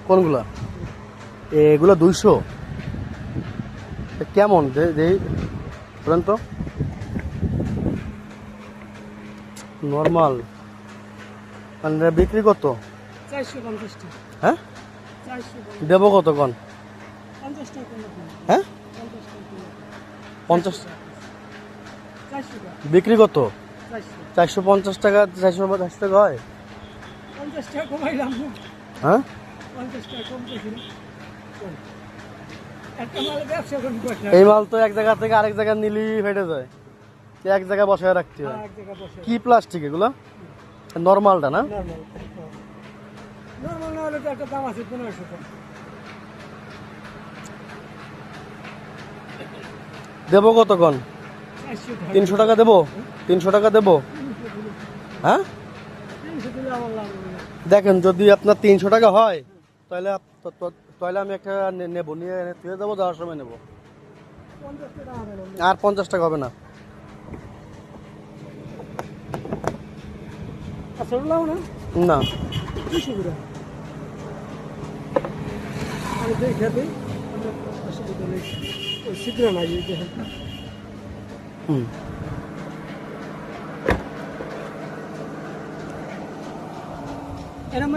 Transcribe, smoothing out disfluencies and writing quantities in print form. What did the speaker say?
কোনগুলা? এগুলো 200 কেমন বলেন তো? নর্মাল মানে বিক্রি কত? 450 টাকা। হ্যাঁ 450 দেবো কত কন? 50 টাকা কম। হ্যাঁ 50 টাকা কম। 50 400 টাকা। বিক্রি কত? 400 450 টাকা 450 টাকা হয়? 50 টাকা কমাইলাম। হ্যাঁ 50 টাকা কম করেছিলাম। একটা মাল ব্যবসা করি কয়টা? এই মাল তো এক জায়গা থেকে আরেক জায়গায় নিলেই ফেটে যায়, এক জায়গায় বসায় রাখতে হয়। এক জায়গা বসে। কি প্লাস্টিক এগুলো? নর্মালটা না? নরমাল। নরমাল না হলে তো একটা দাম আছে 1500 টাকা। দেবো কত কন? 400 টাকা। 300 টাকা দেবো? 300 টাকা দেবো? হ্যাঁ 300 দিলে আমার লাভ হবে না। দেখেন যদি আপনার 300 টাকা হয় তাহলে তাহলে আমি একটা নেবো, নিয়ে তুলে দেবো, যাওয়ার সময় নেবো। 50 টাকা হবে না। আর 50 টাকা হবে না। আচ্ছা লাও না। না 200 টাকা। আমি দেখে দিই। আমরা অসুবিধা নেই। ওই শীঘ্র নাই দেখেন। হুম এরম